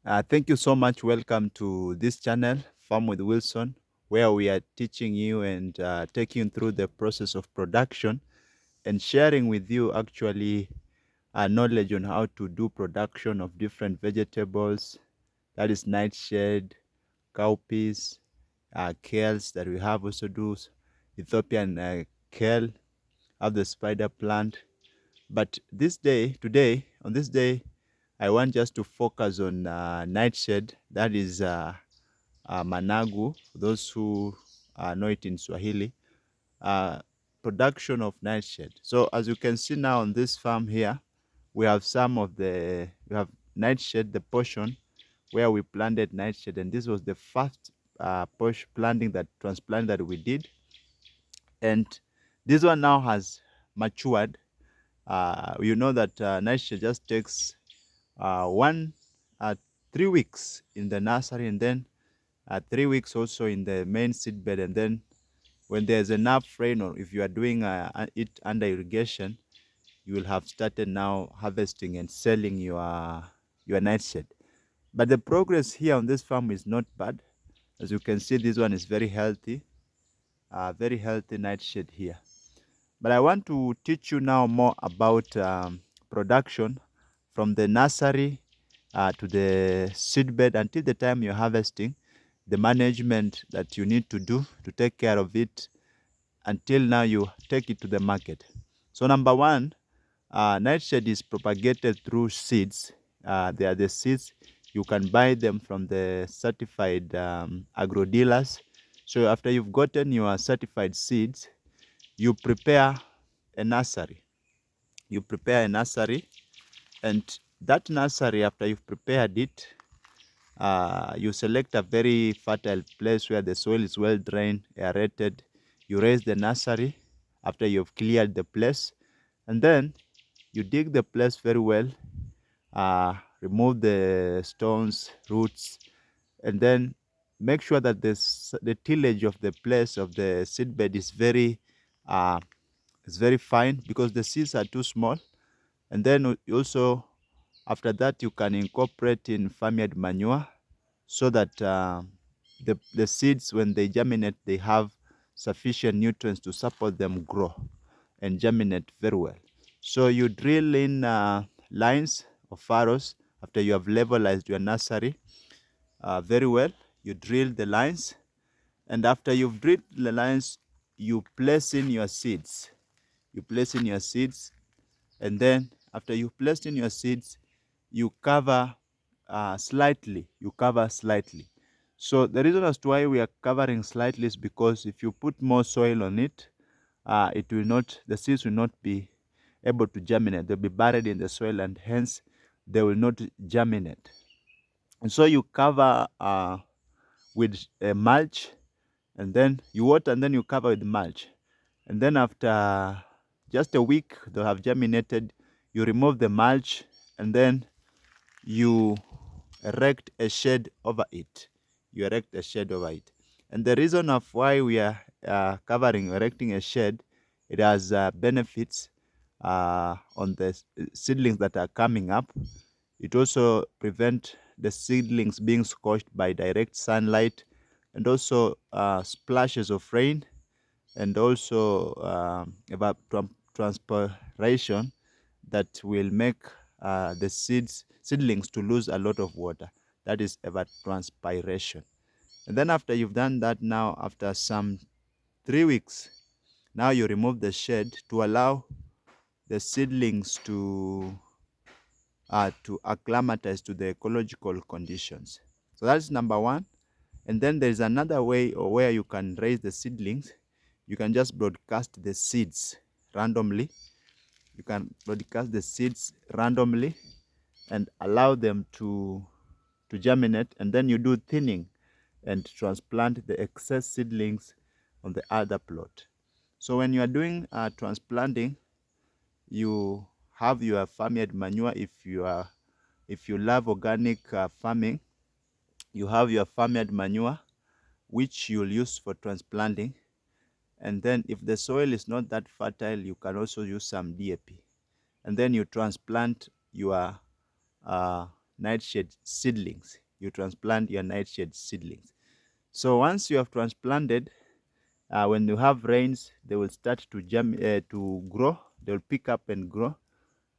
Thank you so much. Welcome to this channel, Farm with Wilson, where we are teaching you and taking you through the process of production and sharing with you actually knowledge on how to do production of different vegetables. That is nightshade, cowpeas, kales that we have also do Ethiopian kale, have the spider plant. But today, on this day, I want just to focus on nightshade. That is managu, for those who know it in Swahili, uh, production of nightshade. So as you can see now on this farm here, we have we have nightshade, the portion where we planted nightshade, and this was the first push planting that transplant that we did. And this one now has matured. You know that nightshade just takes one 3 weeks in the nursery, and then 3 weeks also in the main seed bed. And then when there's enough rain, or if you are doing it under irrigation, you will have started now harvesting and selling your nightshade. But the progress here on this farm is not bad. As you can see, this one is very healthy nightshade here. But I want to teach you now more about production from the nursery to the seedbed until the time you're harvesting, the management that you need to do to take care of it until now you take it to the market. So number one, nightshade is propagated through seeds. They are the seeds. You can buy them from the certified agro dealers. So after you've gotten your certified seeds, you prepare a nursery. You prepare a nursery, and that nursery, after you've prepared it, you select a very fertile place where the soil is well drained, aerated. You raise the nursery after you've cleared the place, and then you dig the place very well, remove the stones, roots, and then make sure that the tillage of the place of the seedbed uh, is very fine, because the seeds are too small. And then also after that, you can incorporate in farmyard manure, so that the seeds, when they germinate, they have sufficient nutrients to support them grow and germinate very well. So you drill in lines or furrows after you have levelized your nursery very well. You drill the lines, and after you've drilled the lines, you place in your seeds. You place in your seeds, and then after you placed in your seeds, you cover slightly. You cover slightly. So the reason as to why we are covering slightly is because if you put more soil on it, the seeds will not be able to germinate. They'll be buried in the soil, and hence they will not germinate. And so you cover with a mulch, and then you water, and then you cover with mulch. And then after just a week, they'll have germinated. You remove the mulch, and then you erect a shade over it. You erect a shade over it. And the reason of why we are erecting a shade, it has benefits on the seedlings that are coming up. It also prevents the seedlings being scorched by direct sunlight, and also splashes of rain, and also transpiration that will make the seedlings to lose a lot of water. That is evapotranspiration. And then after you've done that, now after some 3 weeks, now you remove the shade to allow the seedlings to acclimatize to the ecological conditions. So that's number one. And then there's another way, or where you can raise the seedlings. You can just broadcast the seeds randomly. You can broadcast the seeds randomly and allow them to germinate, and then you do thinning and transplant the excess seedlings on the other plot. So when you are doing transplanting, you have your farmyard manure. If you love organic farming, you have your farmyard manure, which you'll use for transplanting. And then if the soil is not that fertile, you can also use some DAP. And then you transplant your nightshade seedlings. You transplant your nightshade seedlings. So once you have transplanted, when you have rains, they will start to grow. They will pick up and grow.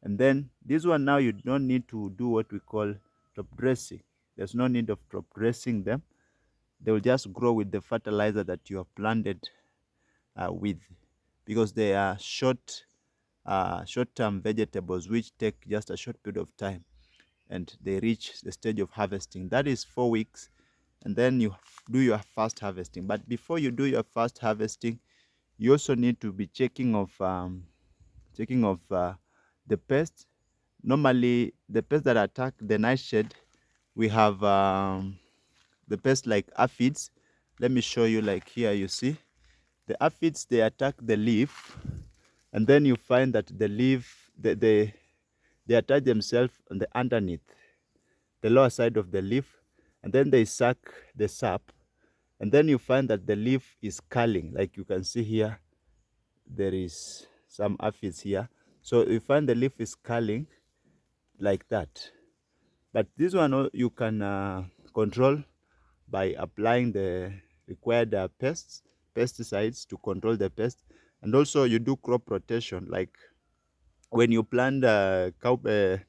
And then this one now, you don't need to do what we call top dressing. There's no need of top dressing them. They will just grow with the fertilizer that you have planted with, because they are short-term vegetables which take just a short period of time, and they reach the stage of harvesting. That is 4 weeks, and then you do your first harvesting. But before you do your first harvesting, you also need to be checking of the pests. Normally, the pests that attack the nightshade, we have the pests like aphids. Let me show you. Like here, you see the aphids, they attack the leaf, and then you find that the leaf, they attach themselves on the underneath, the lower side of the leaf, and then they suck the sap, and then you find that the leaf is curling. Like you can see here, there is some aphids here. So you find the leaf is curling like that. But this one you can control by applying the required pesticides to control the pest. And also you do crop rotation. Like when you plant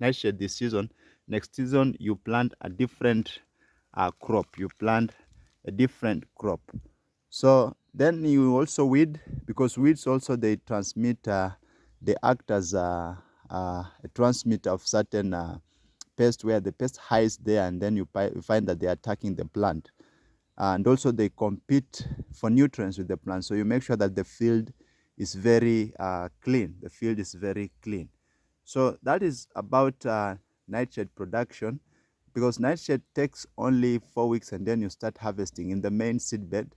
nightshade this season, next season you plant a different crop. You plant a different crop. So then you also weed, because weeds also, they transmit, they act as a transmitter of certain pests, where the pest hides there, and then you find that they are attacking the plant. And also they compete for nutrients with the plant. So you make sure that the field is very clean. The field is very clean. So that is about nightshade production, because nightshade takes only 4 weeks, and then you start harvesting in the main seed bed.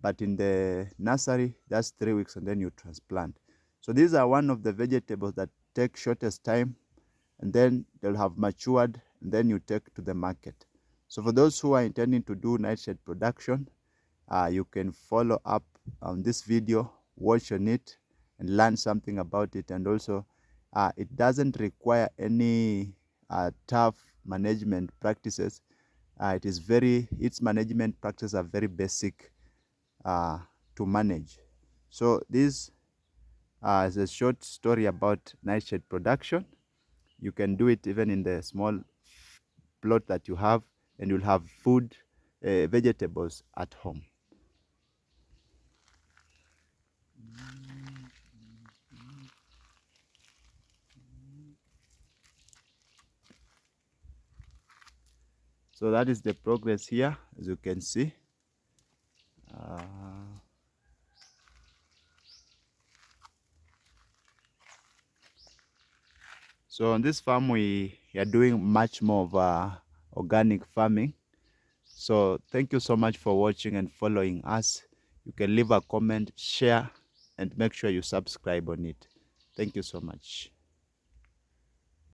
But in the nursery, that's 3 weeks, and then you transplant. So these are one of the vegetables that take shortest time, and then they'll have matured, and then you take to the market. So for those who are intending to do nightshade production, you can follow up on this video, watch on it, and learn something about it. And also, it doesn't require any tough management practices. Its management practices are very basic to manage. So this is a short story about nightshade production. You can do it even in the small plot that you have, and you'll have food, vegetables at home. So that is the progress here, as you can see. So on this farm, we are doing much more of organic farming. So thank you so much for watching and following us. You can leave a comment, share, and make sure you subscribe on it. Thank you so much.